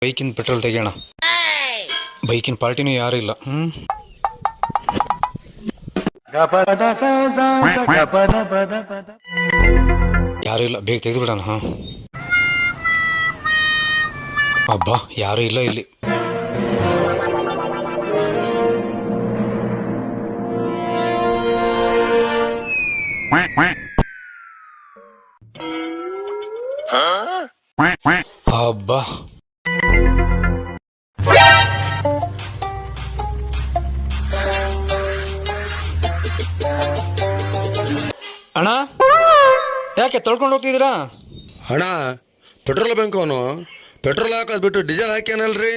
ಬೈಕಿನ ಪೆಟ್ರೋಲ್ ತೆಗಿಯೋಣ. ಬೈಕಿನ ಪಾರ್ಟಿನೂ ಯಾರು ಇಲ್ಲ. ಯಾರು ಇಲ್ಲ, ಬೇಗ ತೆಗೆದು ಬಿಡೋಣ. ಅಬ್ಬಾ, ಯಾರು ಇಲ್ಲ ಇಲ್ಲಿ. ಅಬ್ಬಾ, ಅಣ್ಣ ಯಾಕೆ ತೊಳ್ಕೊಂಡು ಹೋಗ್ತಿದ್ದೀರಾ? ಅಣ್ಣ, ಪೆಟ್ರೋಲ್ ಬಂಕ್ ಅವನು ಪೆಟ್ರೋಲ್ ಹಾಕೋದು ಬಿಟ್ಟು ಡೀಸೆಲ್ ಹಾಕ್ಯಾನಲ್ರಿ.